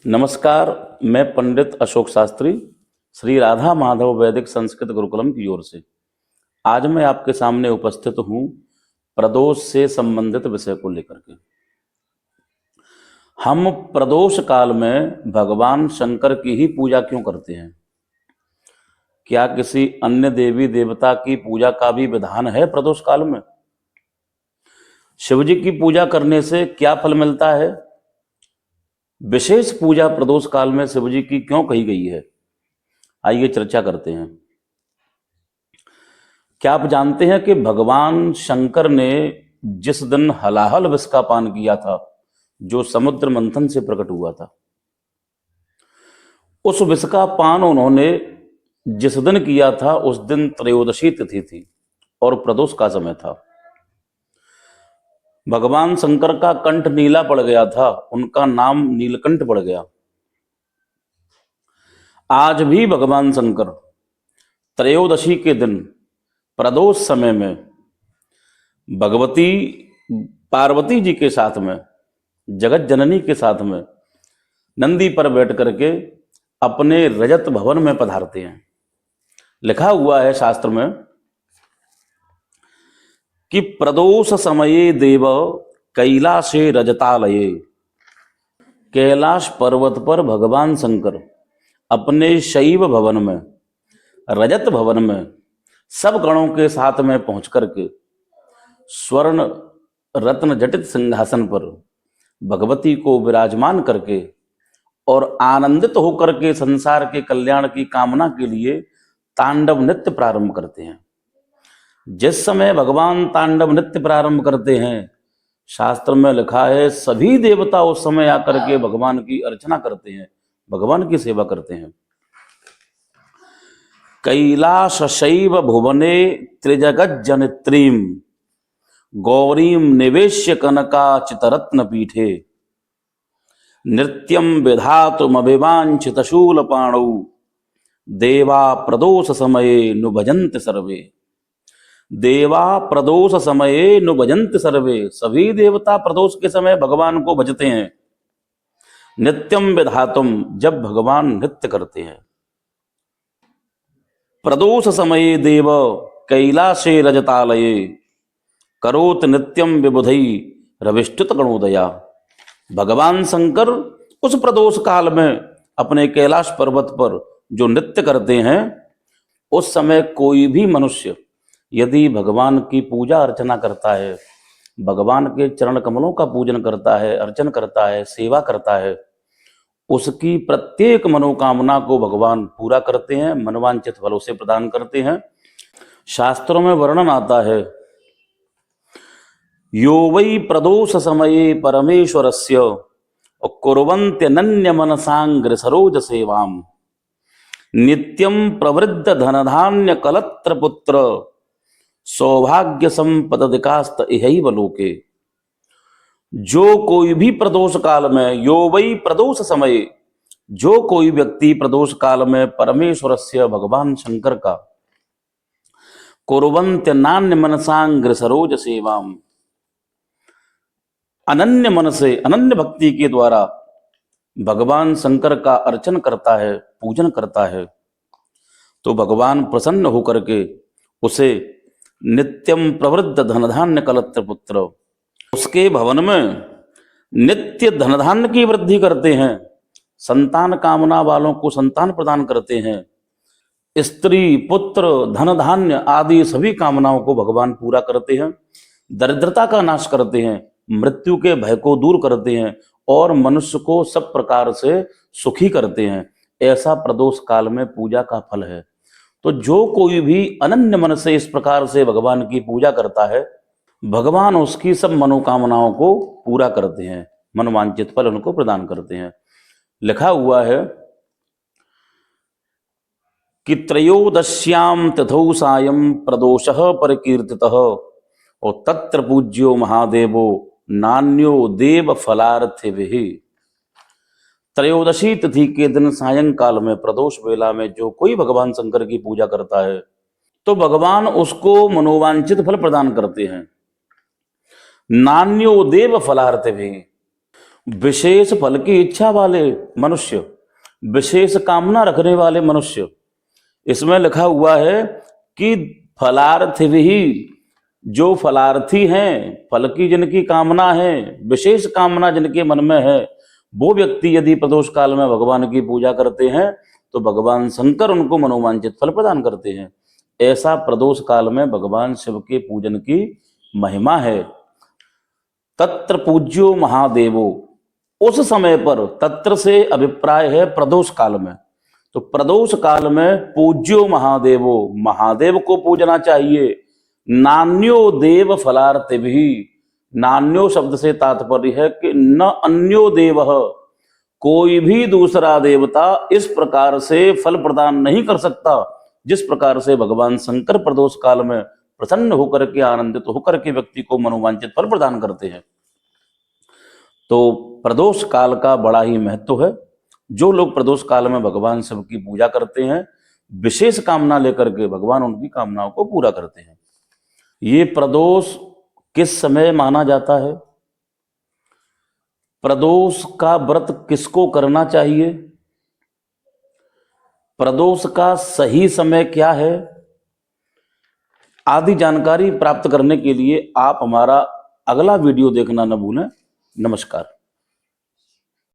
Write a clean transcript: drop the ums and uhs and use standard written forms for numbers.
नमस्कार। मैं पंडित अशोक शास्त्री श्री राधा माधव वैदिक संस्कृत गुरुकुलम की ओर से आज मैं आपके सामने उपस्थित हूँ प्रदोष से संबंधित विषय को लेकर के। हम प्रदोष काल में भगवान शंकर की ही पूजा क्यों करते हैं? क्या किसी अन्य देवी देवता की पूजा का भी विधान है प्रदोष काल में? शिव जी की पूजा करने से क्या फल मिलता है? विशेष पूजा प्रदोष काल में शिव जी की क्यों कही गई है? आइए चर्चा करते हैं। क्या आप जानते हैं कि भगवान शंकर ने जिस दिन हलाहल विष का पान किया था, जो समुद्र मंथन से प्रकट हुआ था, उस विष का पान उन्होंने जिस दिन किया था उस दिन त्रयोदशी तिथि थी और प्रदोष का समय था। भगवान शंकर का कंठ नीला पड़ गया था, उनका नाम नीलकंठ पड़ गया। आज भी भगवान शंकर त्रयोदशी के दिन प्रदोष समय में भगवती पार्वती जी के साथ में, जगत जननी के साथ में नंदी पर बैठ करके अपने रजत भवन में पधारते हैं। लिखा हुआ है शास्त्र में कि प्रदोष समये देव कैलाशे रजतालये, कैलाश पर्वत पर भगवान शंकर अपने शैव भवन में, रजत भवन में सब गणों के साथ में पहुंच करके स्वर्ण रत्न जटित सिंहासन पर भगवती को विराजमान करके और आनंदित होकर के संसार के कल्याण की कामना के लिए तांडव नृत्य प्रारंभ करते हैं। जिस समय भगवान तांडव नृत्य प्रारंभ करते हैं, शास्त्र में लिखा है सभी देवता उस समय आकर के भगवान की अर्चना करते हैं, भगवान की सेवा करते हैं। कैलाश शैव भुवने त्रिजगत जनित्रीम गौरीम निवेश्य कनका चितरत्न पीठे नृत्यम विधातुमभिवांछित शूल पाणौ देवा प्रदोष समये नुभजन्त सर्वे। देवा प्रदोष समये नुभजन्त सर्वे, सभी देवता प्रदोष के समय भगवान को भजते हैं। नित्यम विधातुम, जब भगवान नृत्य करते हैं। प्रदोष समये देव कैलाशे रजतालये करोत नित्यम विबुधई रविष्टुत गणोदया। भगवान शंकर उस प्रदोष काल में अपने कैलाश पर्वत पर जो नृत्य करते हैं, उस समय कोई भी मनुष्य यदि भगवान की पूजा अर्चना करता है, भगवान के चरण कमलों का पूजन करता है, अर्चन करता है, सेवा करता है, उसकी प्रत्येक मनोकामना को भगवान पूरा करते हैं, मनवांछित फल उसे प्रदान करते हैं। शास्त्रों में वर्णन आता है यो वै प्रदोष समये परमेश्वरस्य कुर्वन्त्यनन्य मनसांग्र सरोज सेवाम नित्यम प्रवृद्ध धनधान्य कलत्र पुत्र सौभाग्य संपदधिकास्त इहैव लोके। जो कोई भी प्रदोष काल में, यो वै प्रदोष समय, जो कोई व्यक्ति प्रदोष काल में परमेश्वरस्य भगवान शंकर का कुर्वन्त्य नान्य मनसांग्र सरोज सेवाम, अनन्य मन से, अनन्य भक्ति के द्वारा भगवान शंकर का अर्चन करता है, पूजन करता है, तो भगवान प्रसन्न होकर के उसे नित्यम प्रवृद्ध धनधान्य कलत्र पुत्र, उसके भवन में नित्य धनधान्य की वृद्धि करते हैं, संतान कामना वालों को संतान प्रदान करते हैं, स्त्री पुत्र धन धान्य आदि सभी कामनाओं को भगवान पूरा करते हैं, दरिद्रता का नाश करते हैं, मृत्यु के भय को दूर करते हैं और मनुष्य को सब प्रकार से सुखी करते हैं। ऐसा प्रदोष काल में पूजा का फल है। तो जो कोई भी अनन्य मन से इस प्रकार से भगवान की पूजा करता है, भगवान उसकी सब मनोकामनाओं को पूरा करते हैं, मनोवांछित फल उनको प्रदान करते हैं। लिखा हुआ है कि त्रयोदश्याम तिथौ सायं प्रदोषः परिकीर्तितः और तत्र पूज्यो महादेवो नान्यो देव फलार्थिभिः। त्रयोदशी तिथि के दिन सायंकाल में प्रदोष वेला में जो कोई भगवान शंकर की पूजा करता है, तो भगवान उसको मनोवांछित फल प्रदान करते हैं। नान्यो देव फलार्थिभिः, विशेष फल की इच्छा वाले मनुष्य, विशेष कामना रखने वाले मनुष्य, इसमें लिखा हुआ है कि फलार्थी भी, जो फलार्थी हैं, फल की जिनकी कामना है, विशेष कामना जिनके मन में है, वो व्यक्ति यदि प्रदोष काल में भगवान की पूजा करते हैं तो भगवान शंकर उनको मनोवांछित फल प्रदान करते हैं। ऐसा प्रदोष काल में भगवान शिव के पूजन की महिमा है। तत्र पूज्यो महादेवो, उस समय पर, तत्र से अभिप्राय है प्रदोष काल में, तो प्रदोष काल में पूज्यो महादेवो, महादेव को पूजना चाहिए। नान्यो देव फलार्थ भी, नान्यो शब्द से तात्पर्य है कि न अन्यो देव, कोई भी दूसरा देवता इस प्रकार से फल प्रदान नहीं कर सकता जिस प्रकार से भगवान शंकर प्रदोष काल में प्रसन्न होकर के, आनंदित होकर के व्यक्ति को मनोवांछित फल प्रदान करते हैं। तो प्रदोष काल का बड़ा ही महत्व है। जो लोग प्रदोष काल में भगवान शिव की पूजा करते हैं, विशेष कामना लेकर के, भगवान उनकी कामनाओं को पूरा करते हैं। ये प्रदोष किस समय माना जाता है, प्रदोष का व्रत किसको करना चाहिए, प्रदोष का सही समय क्या है, आदि जानकारी प्राप्त करने के लिए आप हमारा अगला वीडियो देखना न भूलें। नमस्कार।